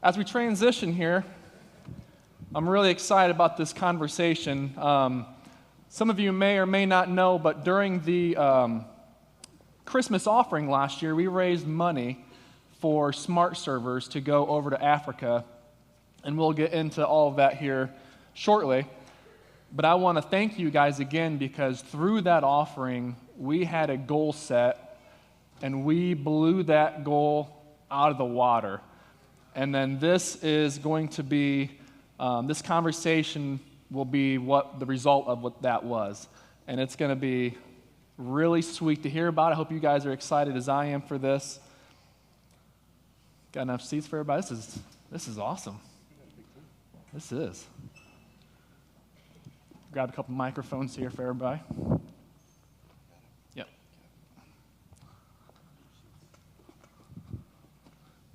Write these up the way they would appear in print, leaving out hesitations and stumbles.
as we transition here, I'm really excited about this conversation. Some of you may or may not know, but during the Christmas offering last year, we raised money for smart servers to go over to Africa, and we'll get into all of that here shortly. But I want to thank you guys again, because through that offering, we had a goal set, and we blew that goal out of the water. And then this is going to be, this conversation will be what the result of what that was. And it's going to be really sweet to hear about. I hope you guys are excited as I am for this. Got enough seats for everybody? This is awesome. This is. Grab a couple microphones here for everybody. Yep.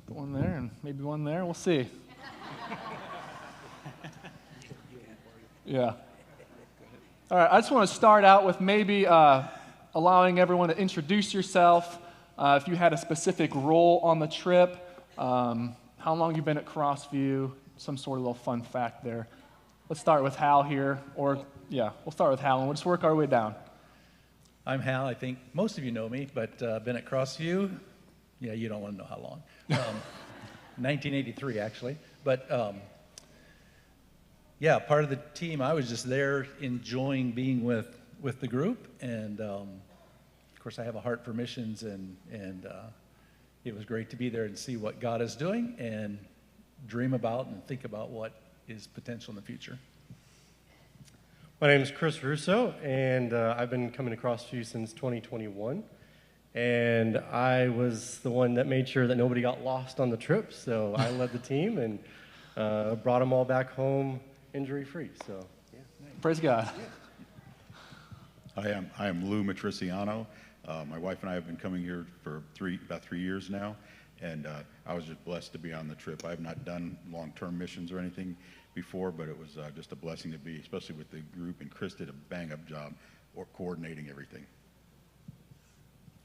Put one there and maybe one there. We'll see. Yeah. All right, I just want to start out with maybe allowing everyone to introduce yourself. If you had a specific role on the trip, how long you've been at Crossview, some sort of little fun fact there. Let's start with Hal here, we'll start with Hal, and we'll just work our way down. I'm Hal. I think most of you know me, but been at Crossview. Yeah, you don't want to know how long. 1983, actually. But part of the team. I was just there enjoying being with the group, and of course I have a heart for missions, and it was great to be there and see what God is doing and dream about and think about what is potential in the future. My name is Chris Russo, and I've been coming to Crossview since 2021, and I was the one that made sure that nobody got lost on the trip, so I led the team and brought them all back home injury-free. So, yeah. Praise God. Yeah. I am Lou Matriciano. My wife and I have been coming here for about 3 years now, and I was just blessed to be on the trip. I have not done long-term missions or anything before, but it was just a blessing to be, especially with the group, and Chris did a bang-up job coordinating everything.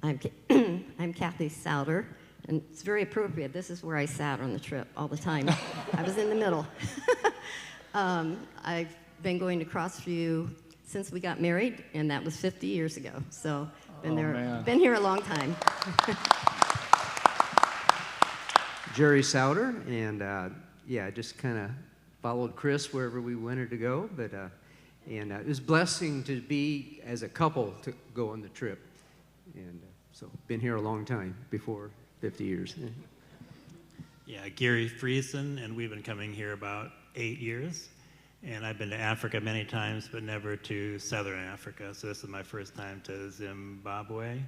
I'm Kathy Souter, and it's very appropriate. This is where I sat on the trip all the time. I was in the middle. I've been going to Crossview since we got married, and that was 50 years ago. So been here a long time. Jerry Souter, and just kind of followed Chris wherever we wanted to go. But it was a blessing to be as a couple to go on the trip, and so been here a long time, before 50 years. Yeah, Gary Friesen, and we've been coming here about 8 years. And I've been to Africa many times, but never to Southern Africa. So this is my first time to Zimbabwe.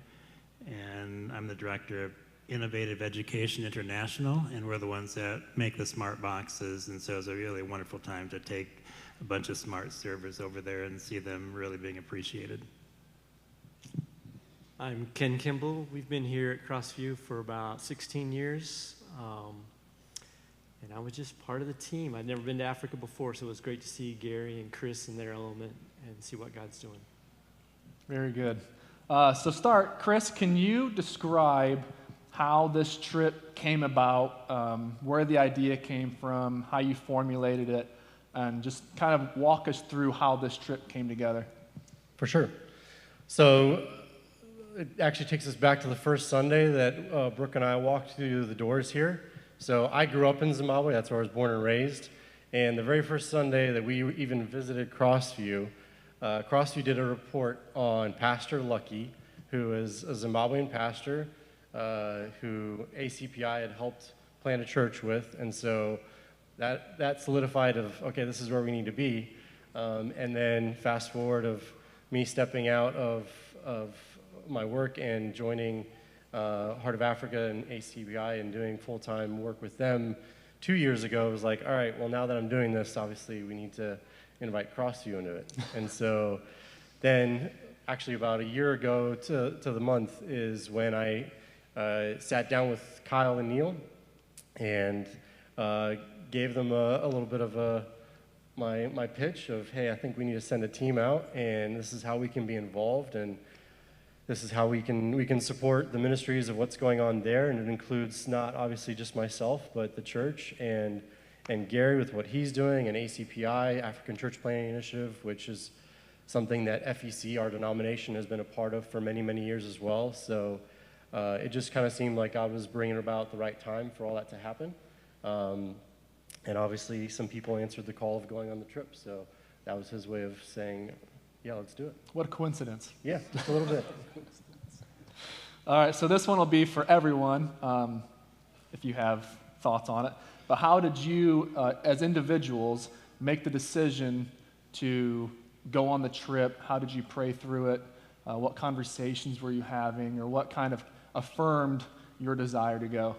And I'm the director of Innovative Education International, and we're the ones that make the SmartBoxes. And so it's a really wonderful time to take a bunch of smart servers over there and see them really being appreciated. I'm Ken Kimball. We've been here at Crossview for about 16 years. And I was just part of the team. I'd never been to Africa before, so it was great to see Gary and Chris in their element and see what God's doing. Very good. Chris, can you describe how this trip came about, where the idea came from, how you formulated it, and just kind of walk us through how this trip came together? For sure. So it actually takes us back to the first Sunday that Brooke and I walked through the doors here. So I grew up in Zimbabwe. That's where I was born and raised. And the very first Sunday that we even visited Crossview, Crossview did a report on Pastor Lucky, who is a Zimbabwean pastor who ACPI had helped plant a church with. And so that solidified of, okay, this is where we need to be. And then fast forward of me stepping out of my work and joining Heart of Africa and ACBI and doing full-time work with them 2 years ago. It was like, all right, well, now that I'm doing this, obviously we need to invite Crossview into it. And so then actually about a year ago to the month is when I sat down with Kyle and Neil and gave them a little bit of my pitch of, hey, I think we need to send a team out, and this is how we can be involved. And this is how we can support the ministries of what's going on there, and it includes not obviously just myself, but the church and Gary with what he's doing, and ACPI, African Church Planning Initiative, which is something that FEC, our denomination, has been a part of for many, many years as well. So it just kind of seemed like I was bringing about the right time for all that to happen. And obviously some people answered the call of going on the trip. So that was his way of saying, yeah, let's do it. What a coincidence. Yeah, just a little bit. All right, so this one will be for everyone, if you have thoughts on it. But how did you, as individuals, make the decision to go on the trip? How did you pray through it? What conversations were you having, or what kind of affirmed your desire to go?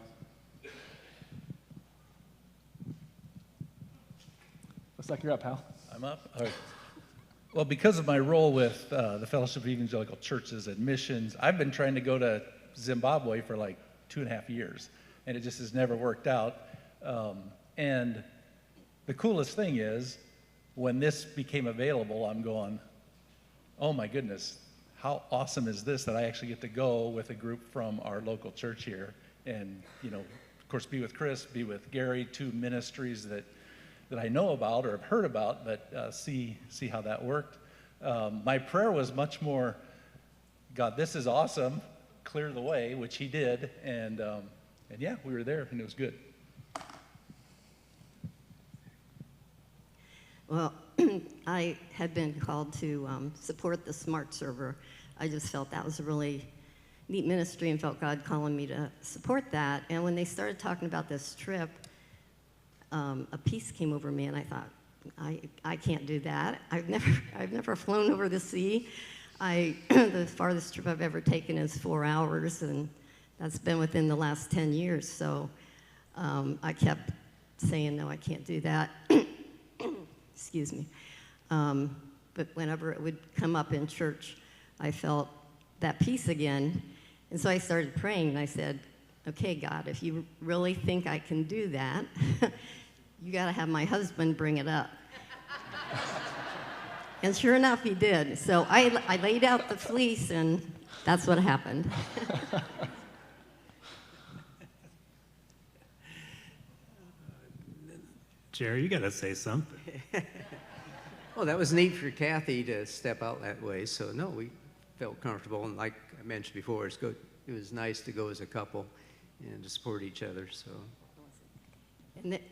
Looks like you're up, Hal. I'm up? All right. Well, because of my role with the Fellowship of Evangelical Churches and Missions, I've been trying to go to Zimbabwe for like 2.5 years, and it just has never worked out. And the coolest thing is, when this became available, I'm going, oh my goodness, how awesome is this that I actually get to go with a group from our local church here, and, you know, of course, be with Chris, be with Gary, two ministries that I know about or have heard about, but see how that worked. My prayer was much more, God, this is awesome, clear the way, which he did, and yeah, we were there, and it was good. Well, I had been called to support the Smart Server. I just felt that was a really neat ministry and felt God calling me to support that. And when they started talking about this trip, a peace came over me, and I thought, I can't do that. I've never flown over the sea. The farthest trip I've ever taken is 4 hours, and that's been within the last 10 years. So I kept saying, no, I can't do that. Excuse me. But whenever it would come up in church, I felt that peace again. And so I started praying, and I said, okay, God, if you really think I can do that, you got to have my husband bring it up. And sure enough, he did. So I laid out the fleece, and that's what happened. Jerry, you got to say something. Well, that was neat for Kathy to step out that way. So, no, we felt comfortable. And like I mentioned before, it was nice to go as a couple and to support each other. So.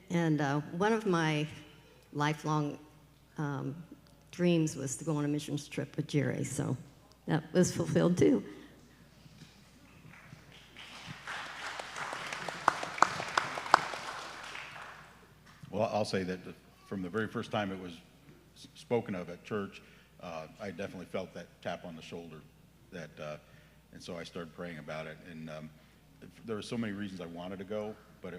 And one of my lifelong dreams was to go on a missions trip with Jerry. So that was fulfilled, too. Well, I'll say that from the very first time it was spoken of at church, I definitely felt that tap on the shoulder, and so I started praying about it. And there were so many reasons I wanted to go, but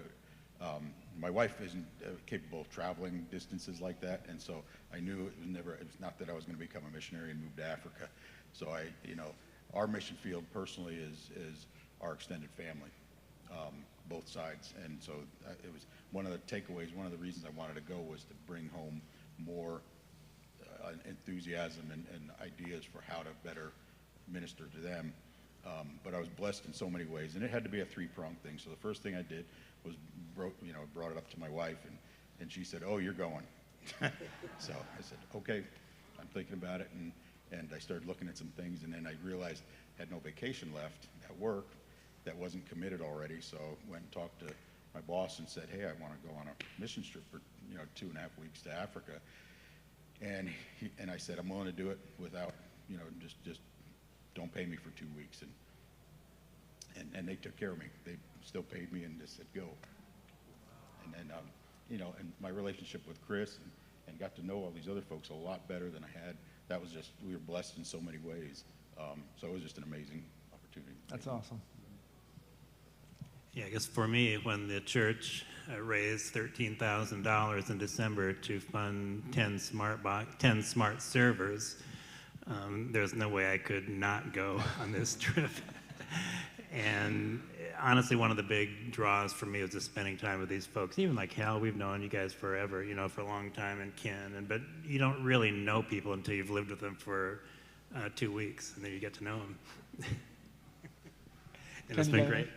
my wife isn't capable of traveling distances like that, and so I knew it was not that I was going to become a missionary and move to Africa. So our mission field personally is our extended family. Both sides, and so it was one of the takeaways. One of the reasons I wanted to go was to bring home more enthusiasm and ideas for how to better minister to them. But I was blessed in so many ways, and it had to be a three-pronged thing. So the first thing I did was brought it up to my wife, and she said, "Oh, you're going." So I said, "Okay, I'm thinking about it," and I started looking at some things, and then I realized I had no vacation left at work that wasn't committed already, so went and talked to my boss and said, "Hey, I want to go on a mission trip for 2.5 weeks to Africa," and I said, "I'm willing to do it without just don't pay me for 2 weeks," and they took care of me. They still paid me and just said go. And then and my relationship with Chris and got to know all these other folks a lot better than I had. That was just, we were blessed in so many ways. So it was just an amazing opportunity. That's awesome. Yeah, I guess for me, when the church raised $13,000 in December to fund 10 smart servers, there's no way I could not go on this trip. And honestly, one of the big draws for me was just spending time with these folks. Even like Hal, we've known you guys forever, for a long time, and Ken, but you don't really know people until you've lived with them for 2 weeks, and then you get to know them. And it's Ken, you been got great.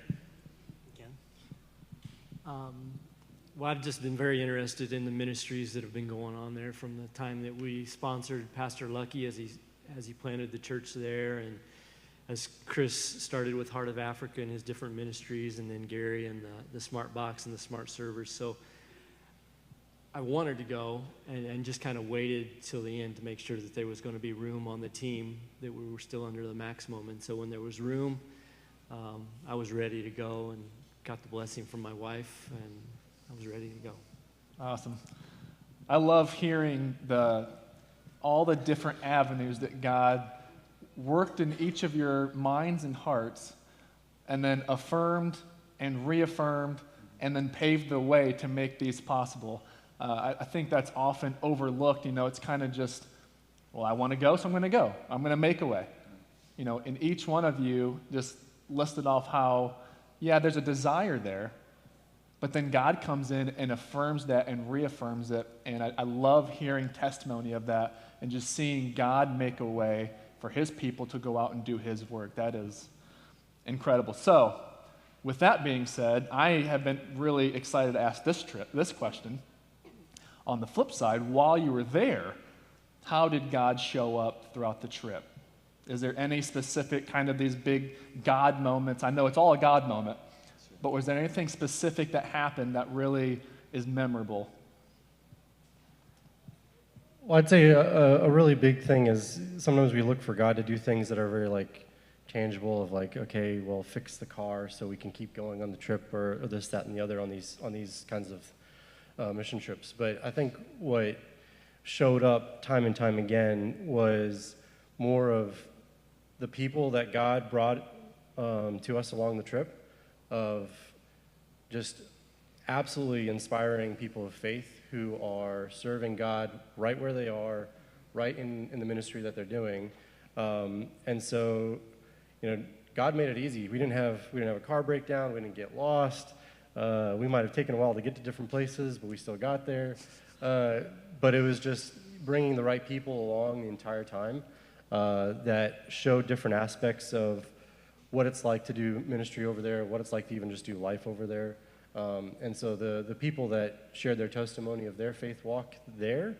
Well, I've just been very interested in the ministries that have been going on there from the time that we sponsored Pastor Lucky as he planted the church there, and as Chris started with Heart of Africa and his different ministries, and then Gary and the SmartBox and the Smart Servers. So I wanted to go and just kind of waited till the end to make sure that there was going to be room on the team, that we were still under the maximum. And so when there was room, I was ready to go and got the blessing from my wife, and I was ready to go. Awesome. I love hearing all the different avenues that God worked in each of your minds and hearts, and then affirmed and reaffirmed, and then paved the way to make these possible. I think that's often overlooked. It's kind of just, well, I want to go, so I'm going to go. I'm going to make a way. In each one of you just listed off how, yeah, there's a desire there, but then God comes in and affirms that and reaffirms it. And I love hearing testimony of that and just seeing God make a way for his people to go out and do his work. That is incredible. So, with that being said, I have been really excited to ask this question. On the flip side, while you were there, how did God show up throughout the trip? Is there any specific kind of these big God moments? I know it's all a God moment, but was there anything specific that happened that really is memorable? Well, I'd say a really big thing is sometimes we look for God to do things that are very tangible, of okay, well, fix the car so we can keep going on the trip, or this, that, and the other on these kinds of mission trips. But I think what showed up time and time again was more of the people that God brought to us along the trip, of just absolutely inspiring people of faith who are serving God right where they are, right in the ministry that they're doing. And so, God made it easy. We didn't have a car breakdown. We didn't get lost. We might have taken a while to get to different places, but we still got there. But it was just bringing the right people along the entire time that showed different aspects of what it's like to do ministry over there, what it's like to even just do life over there. And so the people that shared their testimony of their faith walk there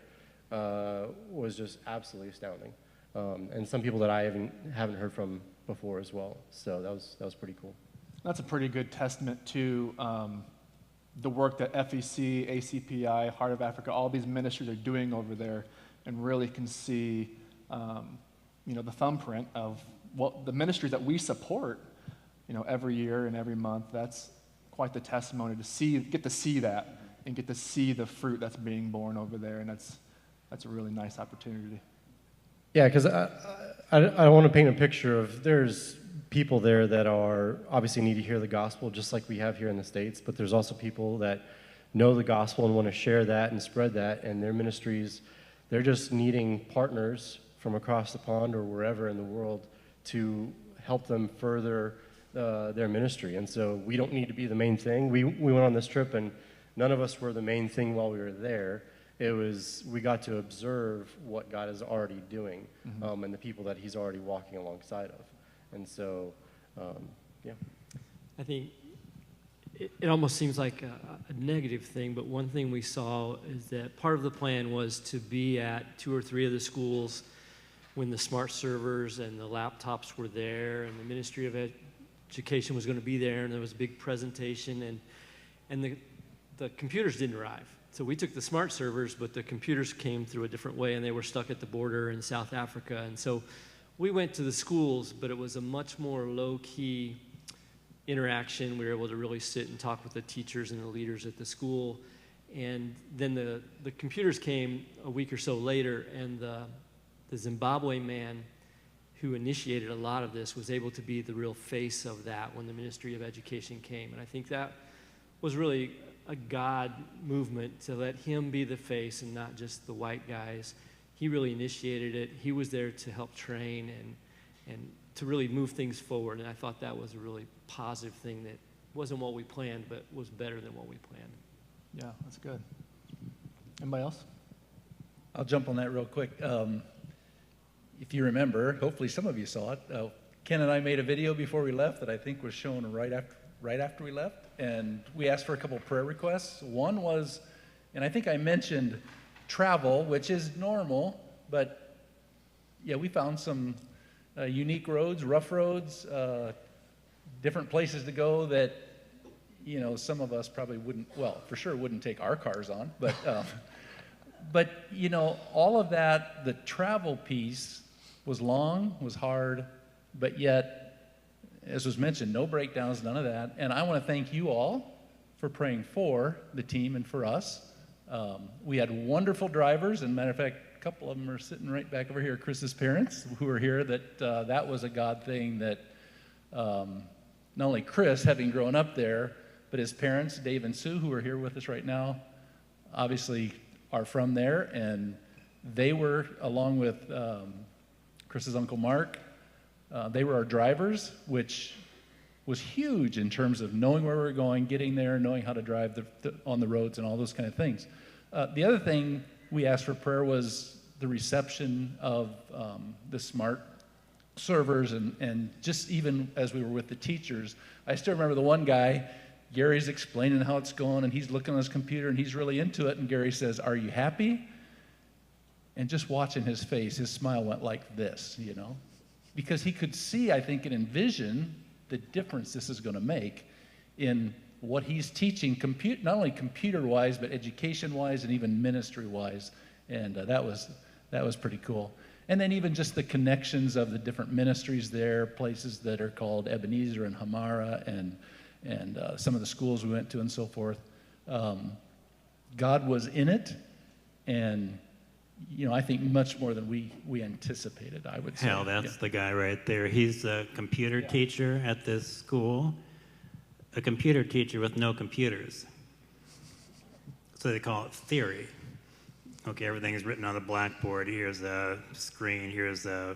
was just absolutely astounding. And some people that I haven't heard from before as well. So that was pretty cool. That's a pretty good testament to the work that FEC, ACPI, Heart of Africa, all these ministries are doing over there, and really can see, the thumbprint of the ministries that we support, every year and every month. That's quite the testimony to get to see that, and get to see the fruit that's being born over there, and that's a really nice opportunity. Yeah, because I want to paint a picture of, there's people there that are obviously need to hear the gospel just like we have here in the States, but there's also people that know the gospel and want to share that and spread that, and their ministries, they're just needing partners from across the pond or wherever in the world to help them further their ministry. And so we don't need to be the main thing. We went on this trip and none of us were the main thing while we were there. We got to observe what God is already doing, and the people that he's already walking alongside of. And so, yeah. I think it almost seems like a negative thing, but one thing we saw is that part of the plan was to be at 2 or 3 of the schools when the smart servers and the laptops were there, and the Ministry of Education was going to be there, and there was a big presentation, and the computers didn't arrive. So we took the smart servers, but the computers came through a different way, and they were stuck at the border in South Africa. And so we went to the schools, but it was a much more low-key interaction. We were able to really sit and talk with the teachers and the leaders at the school. And then the computers came a week or so later, and the Zimbabwe man who initiated a lot of this was able to be the real face of that when the Ministry of Education came. And I think that was really a God movement, to let him be the face and not just the white guys. He really initiated it. He was there to help train and to really move things forward. And I thought that was a really positive thing that wasn't what we planned, but was better than what we planned. Yeah, that's good. Anybody else? I'll jump on that real quick. If you remember, hopefully some of you saw it, Ken and I made a video before we left that I think was shown right after we left, and we asked for a couple prayer requests. One was, and I think I mentioned travel, which is normal, but yeah, we found some unique roads, rough roads, different places to go that, you know, some of us probably wouldn't, well, for sure wouldn't take our cars on, but you know, all of that, the travel piece was long, was hard, but yet, as was mentioned, no breakdowns, none of that. And I want to thank you all for praying for the team and for us. We had wonderful drivers, and matter of fact, a couple of them are sitting right back over here, Chris's parents, who are here, that was a God thing that not only Chris, having grown up there, but his parents, Dave and Sue, who are here with us right now, obviously are from there, and they were, along with Chris's Uncle Mark, they were our drivers, which was huge in terms of knowing where we were going, getting there, knowing how to drive on the roads and all those kind of things. The other thing we asked for prayer was the reception of the smart servers, and just even as we were with the teachers, I still remember the one guy, Gary's explaining how it's going, and he's looking on his computer, and he's really into it, and Gary says, "Are you happy?" And just watching his face, his smile went like this, you know, because he could see, I think, and envision the difference this is going to make in what he's teaching, not only computer-wise, but education-wise and even ministry-wise, and that was pretty cool. And then even just the connections of the different ministries there, places that are called Ebenezer and Hamara, and some of the schools we went to and so forth. God was in it, and you know, I think much more than we anticipated, I would say. Hell, that's the guy right there. He's a computer teacher at this school, a computer teacher with no computers. So they call it theory. Okay, everything is written on the blackboard. Here's a screen, here's a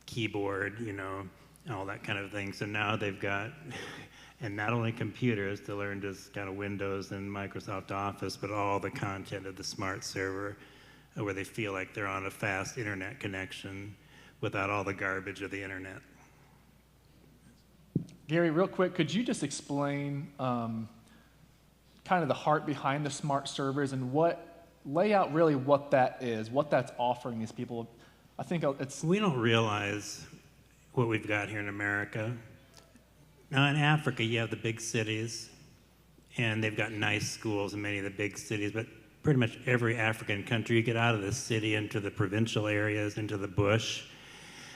keyboard, you know, all that kind of thing. So now they've got, and not only computers to learn just kind of Windows and Microsoft Office, but all the content of the smart server, where they feel like they're on a fast internet connection without all the garbage of the internet. Gary, real quick, could you just explain kind of the heart behind the smart servers and lay out really what that is, what that's offering these people? I think it's... We don't realize what we've got here in America. Now in Africa, you have the big cities, and they've got nice schools in many of the big cities, but pretty much every African country, you get out of the city into the provincial areas, into the bush,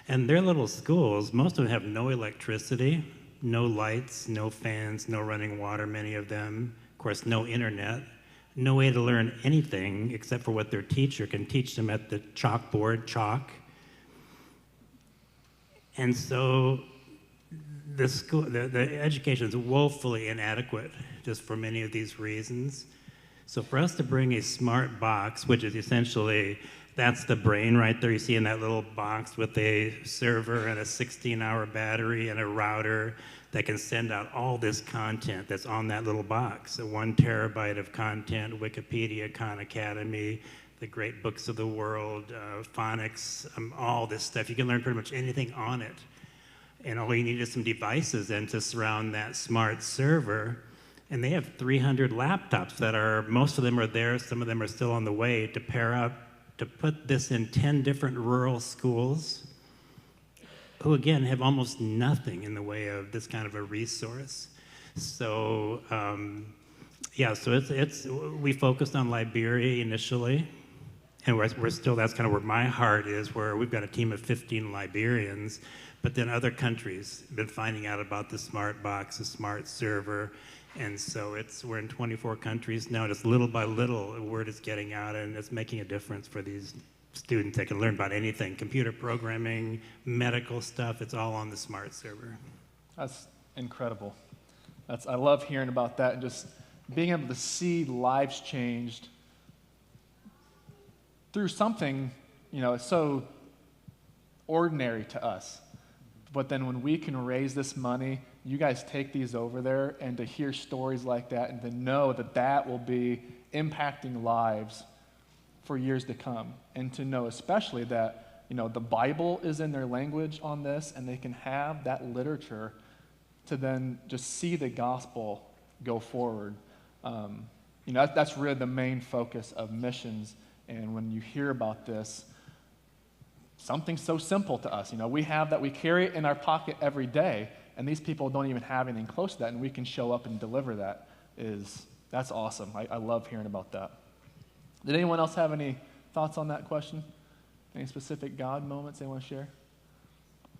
and their little schools, most of them have no electricity, no lights, no fans, no running water, many of them. Of course, no internet, no way to learn anything except for what their teacher can teach them at the chalkboard, chalk. And so the education is woefully inadequate just for many of these reasons. So for us to bring a smart box, which is essentially, that's the brain right there. You see in that little box with a server and a 16-hour battery and a router that can send out all this content that's on that little box. So 1 terabyte of content, Wikipedia, Khan Academy, the great books of the world, phonics, all this stuff. You can learn pretty much anything on it. And all you need is some devices then to surround that smart server. And they have 300 laptops that are, most of them are there, some of them are still on the way, to pair up, to put this in 10 different rural schools, who again have almost nothing in the way of this kind of a resource. So, yeah, so we focused on Liberia initially, and we're still, that's kind of where my heart is, where we've got a team of 15 Liberians, but then other countries have been finding out about the smart box, the smart server, and so we're in 24 countries now. Just little by little, word is getting out, and it's making a difference for these students. They can learn about anything, computer programming, medical stuff. It's all on the smart server. That's incredible. I love hearing about that, and just being able to see lives changed through something, you know, so ordinary to us. But then when we can raise this money, you guys take these over there, and to hear stories like that and to know that that will be impacting lives for years to come, and to know especially that the Bible is in their language on this, and they can have that literature to then just see the gospel go forward. That's really the main focus of missions. And when you hear about this, something so simple to us, we have that, we carry it in our pocket every day, and these people don't even have anything close to that, and we can show up and deliver that. That's awesome. I love hearing about that. Did anyone else have any thoughts on that question? Any specific God moments they want to share?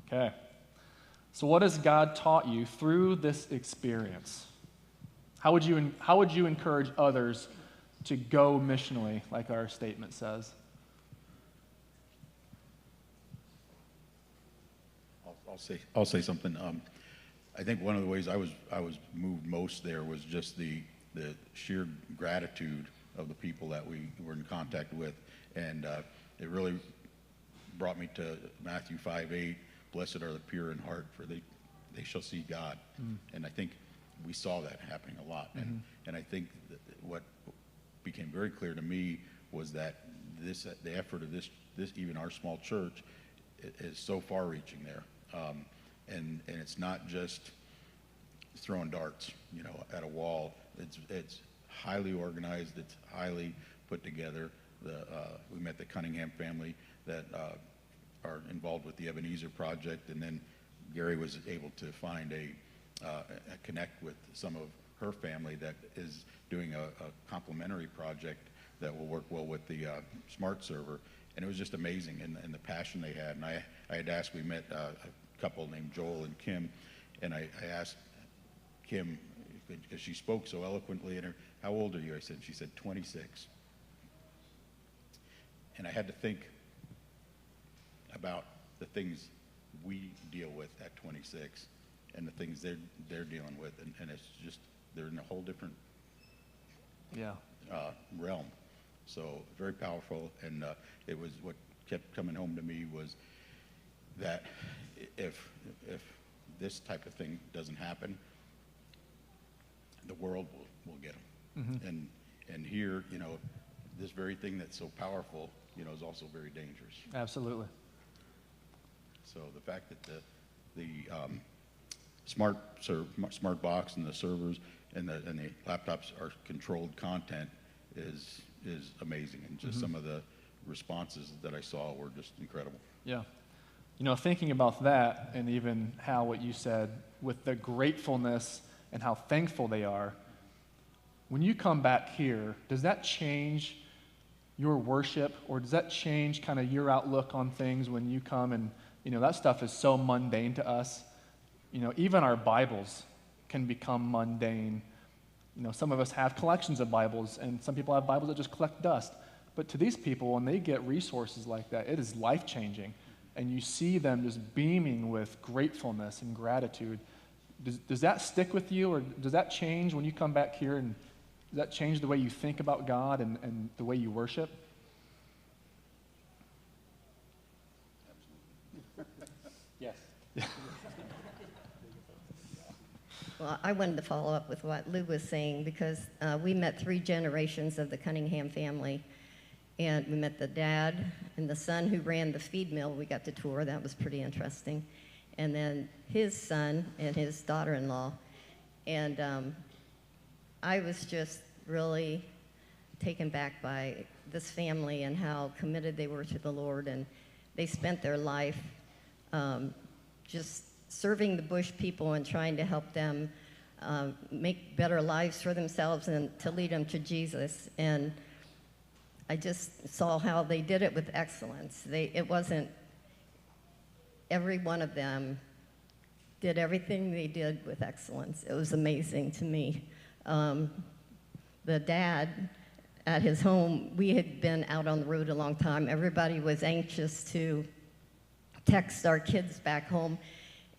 Okay. So what has God taught you through this experience? How would you encourage others to go missionally, like our statement says? I'll say something. I think one of the ways I was moved most there was just the sheer gratitude of the people that we were in contact with, and it really brought me to Matthew 5:8. Blessed are the pure in heart, for they shall see God. And I think we saw that happening a lot. And I think that what became very clear to me was that the effort of this even our small church is so far-reaching there. And it's not just throwing darts, at a wall. It's highly organized. It's highly put together. We met the Cunningham family that are involved with the Ebenezer Project, and then Gary was able to find a connect with some of her family that is doing a complementary project that will work well with the Smart Server, and it was just amazing, and the passion they had. And I had asked, we met a couple named Joel and Kim, and I asked Kim, because she spoke so eloquently, and how old are you? She said 26. And I had to think about the things we deal with at 26 and the things they're dealing with, and it's just, they're in a whole different realm. So very powerful, and it was what kept coming home to me was that if this type of thing doesn't happen, the world will get them. And here, this very thing that's so powerful, is also very dangerous. Absolutely. So the fact that the smart box and the servers and the laptops are controlled content is amazing, and just some of the responses that I saw were just incredible. Yeah. Thinking about that, and even how what you said with the gratefulness and how thankful they are, when you come back here, does that change your worship, or does that change kind of your outlook on things when you come and, that stuff is so mundane to us. Even our Bibles can become mundane. Some of us have collections of Bibles, and some people have Bibles that just collect dust. But to these people, when they get resources like that, it is life-changing. And you see them just beaming with gratefulness and gratitude. Does that stick with you, or does that change when you come back here, and does that change the way you think about God and the way you worship? Yes. Well, I wanted to follow up with what Lou was saying, because we met 3 generations of the Cunningham family. And we met the dad and the son who ran the feed mill. We got to tour. That was pretty interesting. And then his son and his daughter-in-law. And I was just really taken back by this family and how committed they were to the Lord. And they spent their life just serving the bush people and trying to help them make better lives for themselves and to lead them to Jesus. And I just saw how they did it with excellence. It wasn't, every one of them did everything they did with excellence. It was amazing to me. The dad, at his home, we had been out on the road a long time. Everybody was anxious to text our kids back home.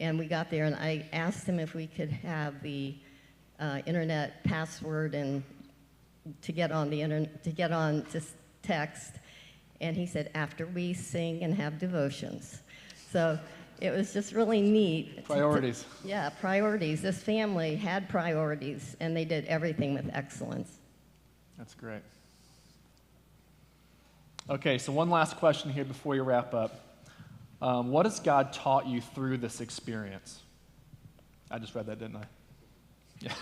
And we got there, and I asked him if we could have the internet password and to get on the internet, to get on to text, and he said, after we sing and have devotions. So it was just really neat. Priorities. Yeah, priorities. This family had priorities, and they did everything with excellence. That's great. Okay, so one last question here before you wrap up. What has God taught you through this experience? I just read that, didn't I? Yeah.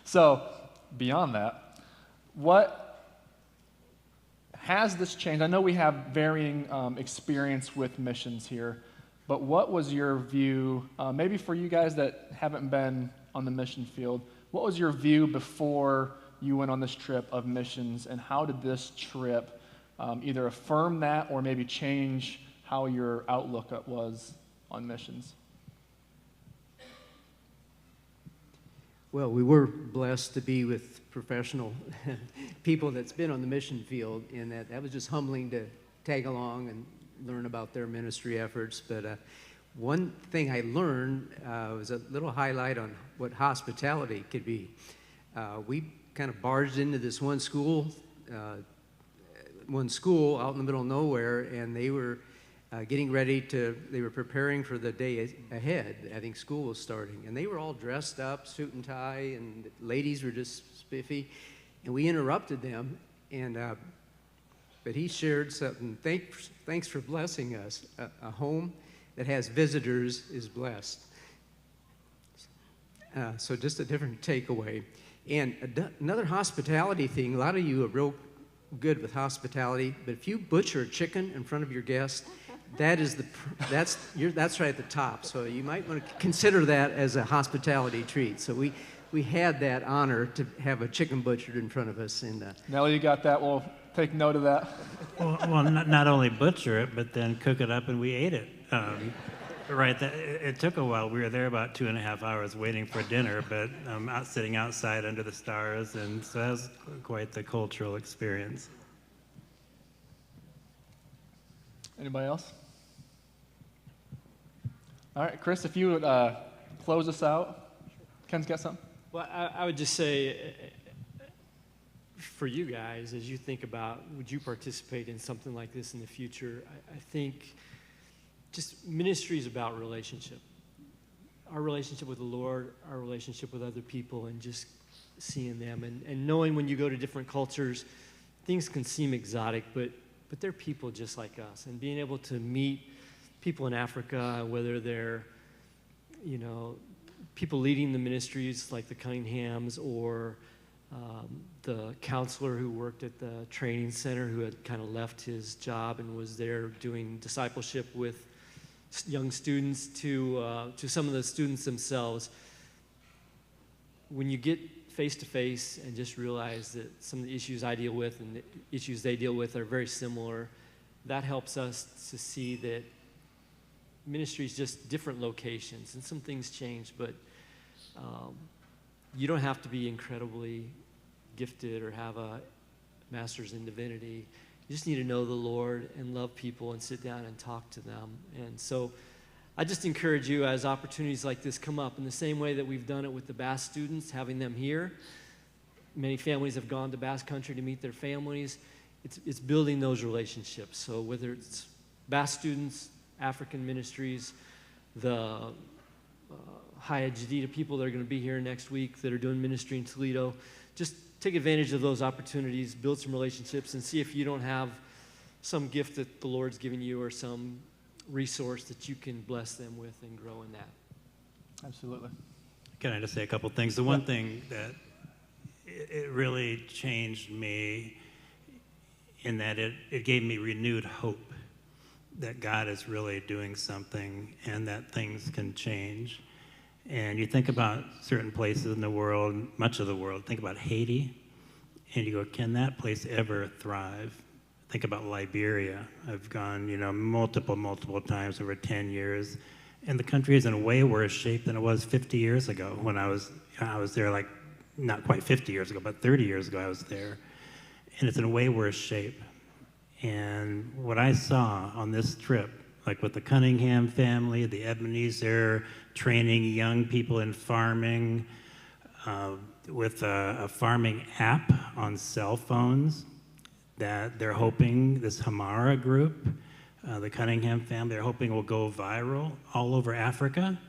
So, beyond that, what has this changed? I know we have varying experience with missions here, but what was your view, maybe for you guys that haven't been on the mission field, what was your view before you went on this trip of missions, and how did this trip either affirm that or maybe change how your outlook was on missions? Well, we were blessed to be with professional people that's been on the mission field, and that was just humbling to tag along and learn about their ministry efforts. But one thing I learned was a little highlight on what hospitality could be. We kind of barged into this one school out in the middle of nowhere, and they were getting ready they were preparing for the day ahead. I think school was starting, and they were all dressed up, suit and tie, and the ladies were just spiffy, and we interrupted them, and but he shared something. Thanks for blessing us. A home that has visitors is blessed. So just a different takeaway. And another hospitality thing, a lot of you are real good with hospitality, but if you butcher a chicken in front of your guest, that's right at the top. So you might want to consider that as a hospitality treat. So we had that honor to have a chicken butchered in front of us. And Nellie, you got that? We'll take note of that. Well, not only butcher it, but then cook it up and we ate it. Right, it took a while. We were there about 2.5 hours waiting for dinner, but sitting outside under the stars, and so that was quite the cultural experience. Anybody else? All right, Chris, if you would close us out. Ken's got something? Well, I would just say, for you guys, as you think about, would you participate in something like this in the future? I think just ministry is about relationship. Our relationship with the Lord, our relationship with other people, and just seeing them. And knowing when you go to different cultures, things can seem exotic, but they're people just like us. And being able to meet people in Africa, whether they're, people leading the ministries like the Cunninghams, or the counselor who worked at the training center who had kind of left his job and was there doing discipleship with young students, to some of the students themselves. When you get face to face and just realize that some of the issues I deal with and the issues they deal with are very similar, that helps us to see that ministry is just different locations, and some things change, but you don't have to be incredibly gifted or have a master's in divinity. You just need to know the Lord and love people and sit down and talk to them. And so I just encourage you, as opportunities like this come up, in the same way that we've done it with the Bass students, having them here. Many families have gone to Bass Country to meet their families. It's building those relationships. So whether it's Bass students, African ministries, the Haya Jadida people that are going to be here next week that are doing ministry in Toledo, just take advantage of those opportunities, build some relationships, and see if you don't have some gift that the Lord's given you or some resource that you can bless them with and grow in that. Absolutely. Can I just say a couple things? The one thing that it really changed me in that it gave me renewed hope that God is really doing something and that things can change. And you think about certain places in the world, much of the world, think about Haiti, and you go, can that place ever thrive? Think about Liberia. I've gone, multiple times over 10 years, and the country is in way worse shape than it was 50 years ago when I was there, like, not quite 50 years ago, but 30 years ago I was there, and it's in a way worse shape. And what I saw on this trip, like with the Cunningham family, the Ebenezer, training young people in farming, with a farming app on cell phones that they're hoping, this Hamara group, the Cunningham family, they're hoping will go viral all over Africa,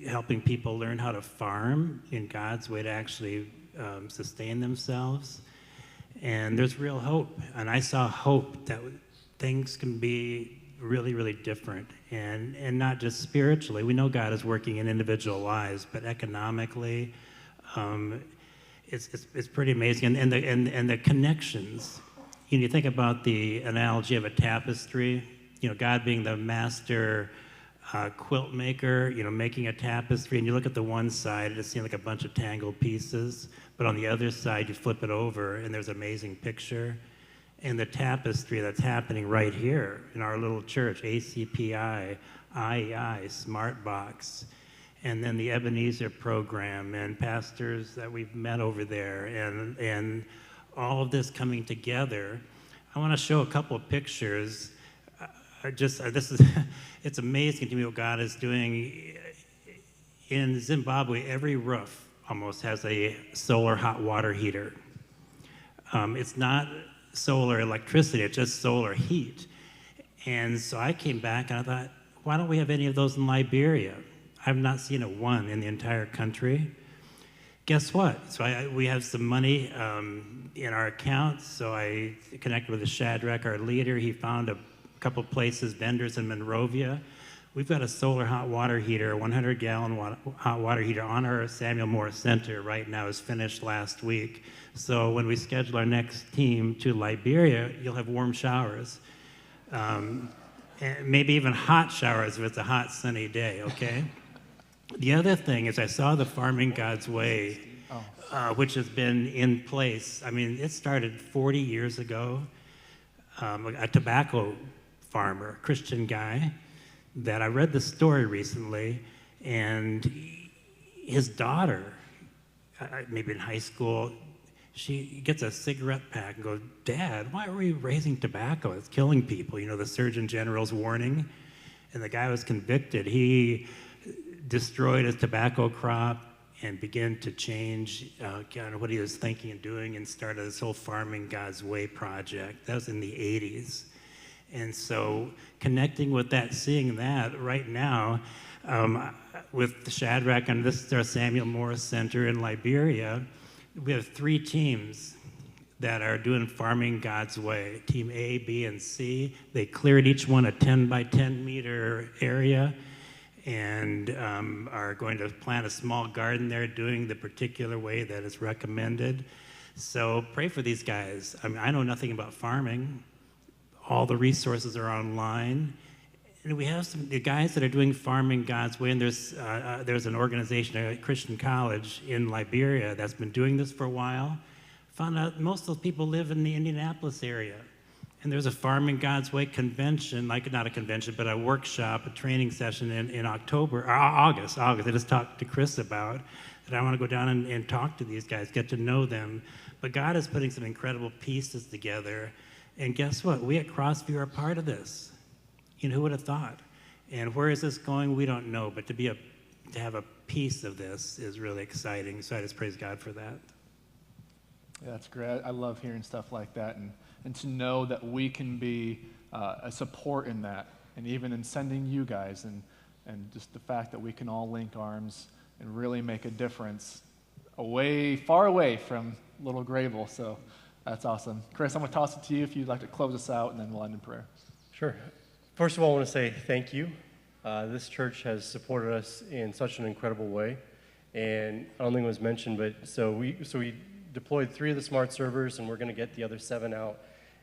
helping people learn how to farm in God's way to actually sustain themselves. And there's real hope. And I saw hope that things can be really, really different, and not just spiritually. We know God is working in individual lives, but economically, it's pretty amazing. And the connections. You think about the analogy of a tapestry. God being the master quilt maker, making a tapestry, and you look at the one side, it seems like a bunch of tangled pieces, but on the other side, you flip it over, and there's an amazing picture. And the tapestry that's happening right here in our little church, ACPI, IEI, SmartBox, and then the Ebenezer program, and pastors that we've met over there, and all of this coming together. I want to show a couple of pictures. It's amazing to me what God is doing. In Zimbabwe, every roof almost has a solar hot water heater. It's not solar electricity, it's just solar heat. And so I came back and I thought, why don't we have any of those in Liberia? I've not seen a one in the entire country. Guess what? So we have some money in our account, so I connected with the Shadrach, our leader. He found a couple places, vendors in Monrovia. We've got a solar hot water heater, a 100-gallon hot water heater on our Samuel Morris Center right now. Is finished last week. So when we schedule our next team to Liberia, you'll have warm showers. And maybe even hot showers if it's a hot, sunny day, okay? The other thing is I saw the Farming God's Way, which has been in place. I mean, it started 40 years ago. A tobacco farmer, Christian guy, that I read the story recently, and his daughter, maybe in high school, she gets a cigarette pack and goes, "Dad, why are we raising tobacco? It's killing people." The Surgeon General's warning. And the guy was convicted. He destroyed his tobacco crop and began to change kind of what he was thinking and doing, and started this whole Farming God's Way project. That was in the 80s. And so connecting with that, seeing that right now with the Shadrach, and this is our Samuel Morris Center in Liberia, we have 3 teams that are doing Farming God's Way. Team A, B, and C. They cleared each one a 10 by 10 meter area, and are going to plant a small garden there, doing the particular way that is recommended. So pray for these guys. I mean, I know nothing about farming. All the resources are online. And we have the guys that are doing Farming God's Way, and there's an organization, a Christian college in Liberia that's been doing this for a while. Found out most of those people live in the Indianapolis area. And there's a Farming God's Way convention, like not a convention, but a workshop, a training session in August. I just talked to Chris about that. I want to go down and talk to these guys, get to know them. But God is putting some incredible pieces together. And guess what? We at Crossview are part of this. Who would have thought? And where is this going? We don't know. But to have a piece of this is really exciting. So I just praise God for that. Yeah, that's great. I love hearing stuff like that, and to know that we can be a support in that, and even in sending you guys, and just the fact that we can all link arms and really make a difference far away from little Grabill. So that's awesome. Chris, I'm going to toss it to you if you'd like to close us out, and then we'll end in prayer. Sure. First of all, I want to say thank you. This church has supported us in such an incredible way, and I don't think it was mentioned, but so we deployed 3 of the smart servers, and we're going to get the other 7 out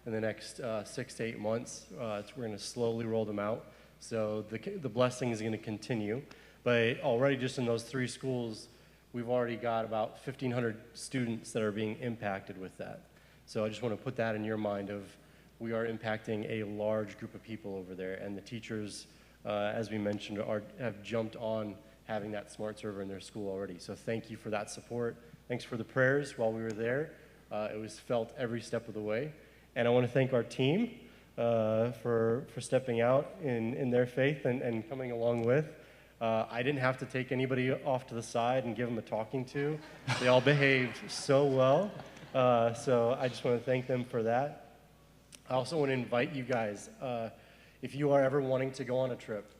in the next 6 to 8 months. We're going to slowly roll them out, so the blessing is going to continue. But already just in those 3 schools, we've already got about 1,500 students that are being impacted with that. So I just want to put that in your mind of we are impacting a large group of people over there, and the teachers, as we mentioned, have jumped on having that smart server in their school already. So thank you for that support. Thanks for the prayers while we were there. It was felt every step of the way. And I want to thank our team for stepping out in their faith and coming along with. I didn't have to take anybody off to the side and give them a talking to. They all behaved so well. So I just want to thank them for that. I also want to invite you guys, if you are ever wanting to go on a trip,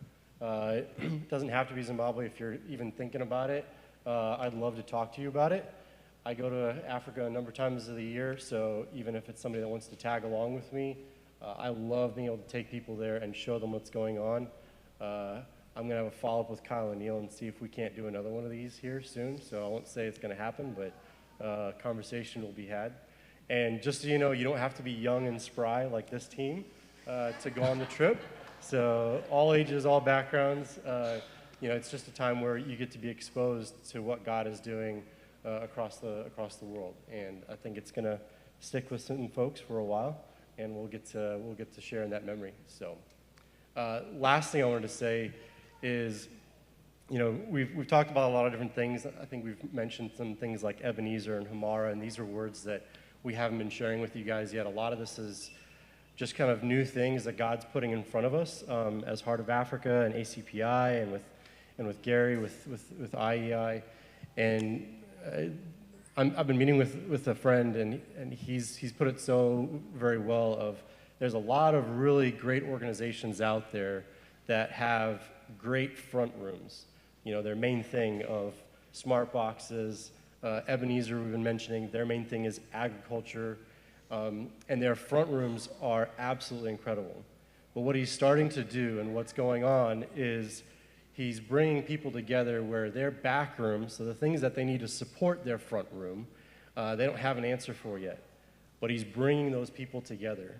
it doesn't have to be Zimbabwe if you're even thinking about it. I'd love to talk to you about it. I go to Africa a number of times of the year, so even if it's somebody that wants to tag along with me, I love being able to take people there and show them what's going on. I'm going to have a follow-up with Kyle and Neil and see if we can't do another one of these here soon. So I won't say it's going to happen, but conversation will be had. And just so you know, you don't have to be young and spry like this team to go on the trip. So all ages, all backgrounds, it's just a time where you get to be exposed to what God is doing across the world. And I think it's going to stick with some folks for a while, and we'll get to share in that memory. So last thing I wanted to say is, we've talked about a lot of different things. I think we've mentioned some things like Ebenezer and Hamara, and these are words that we haven't been sharing with you guys yet. A lot of this is just kind of new things that God's putting in front of us as Heart of Africa and ACPI and with Gary, with IEI. And I've been meeting with a friend, and he's put it so very well of there's a lot of really great organizations out there that have great front rooms. Their main thing of SmartBoxes, Ebenezer we've been mentioning, their main thing is agriculture, and their front rooms are absolutely incredible. But what he's starting to do and what's going on is he's bringing people together where their back rooms, so the things that they need to support their front room, they don't have an answer for yet. But he's bringing those people together.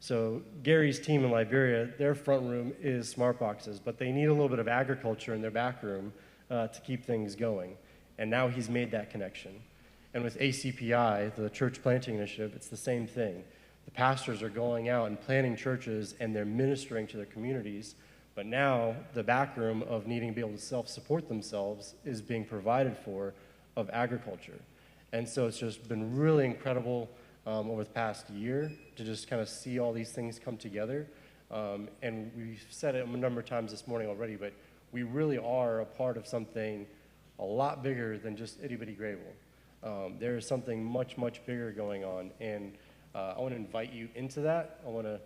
So Gary's team in Liberia, their front room is SmartBoxes, but they need a little bit of agriculture in their back room to keep things going. And now he's made that connection. And with ACPI, the Church Planting Initiative, it's the same thing. The pastors are going out and planting churches, and they're ministering to their communities. But now the back room of needing to be able to self-support themselves is being provided for of agriculture. And so it's just been really incredible over the past year to just kind of see all these things come together. And we've said it a number of times this morning already, but we really are a part of something a lot bigger than just itty-bitty Grabill. There is something much, much bigger going on, and I want to invite you into that. I want to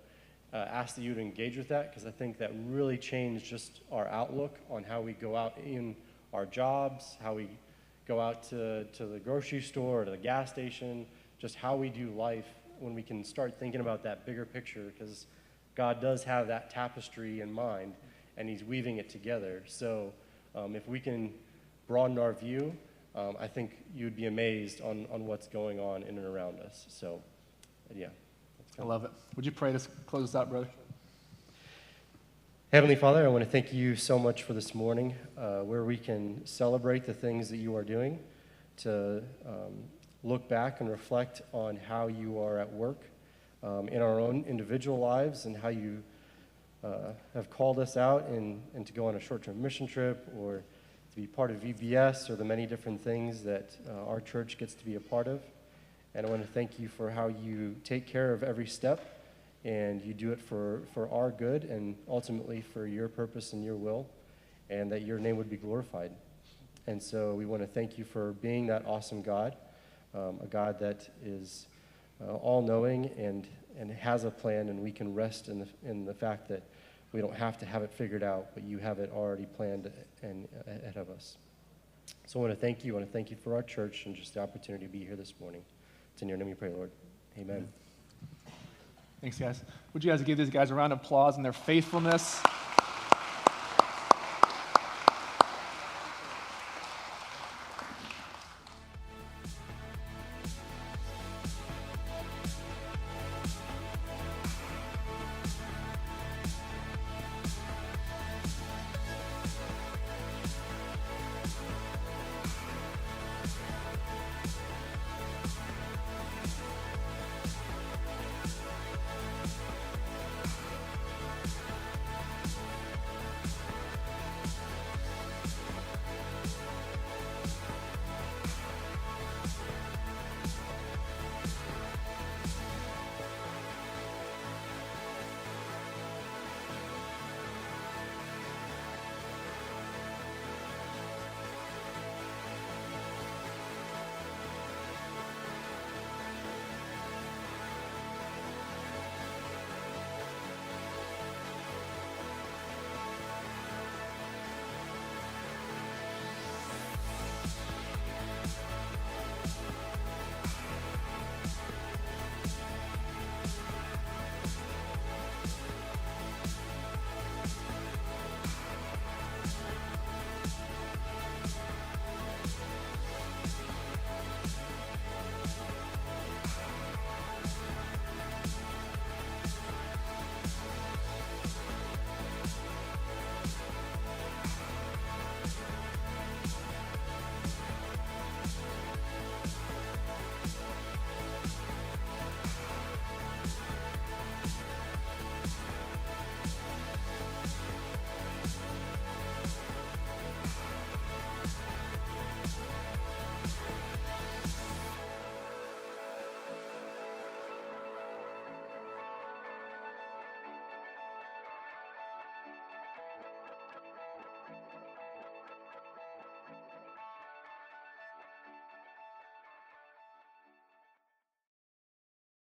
ask that you to engage with that, because I think that really changed just our outlook on how we go out in our jobs, how we go out to the grocery store or to the gas station, just how we do life when we can start thinking about that bigger picture, because God does have that tapestry in mind, and he's weaving it together. So if we can broaden our view, I think you'd be amazed on what's going on in and around us. So, yeah. I love it. Would you pray to close us out, brother? Heavenly Father, I want to thank you so much for this morning, where we can celebrate the things that you are doing, to look back and reflect on how you are at work in our own individual lives, and how you have called us out and to go on a short-term mission trip, or to be part of VBS, or the many different things that our church gets to be a part of. And I want to thank you for how you take care of every step, and you do it for our good and ultimately for your purpose and your will, and that your name would be glorified. And so we want to thank you for being that awesome God, a God that is all-knowing and has a plan, and we can rest in the fact that we don't have to have it figured out, but you have it already planned and ahead of us. So I want to thank you. I want to thank you for our church and just the opportunity to be here this morning. It's in your name we pray, Lord. Amen. Thanks, guys. Would you guys give these guys a round of applause and their faithfulness?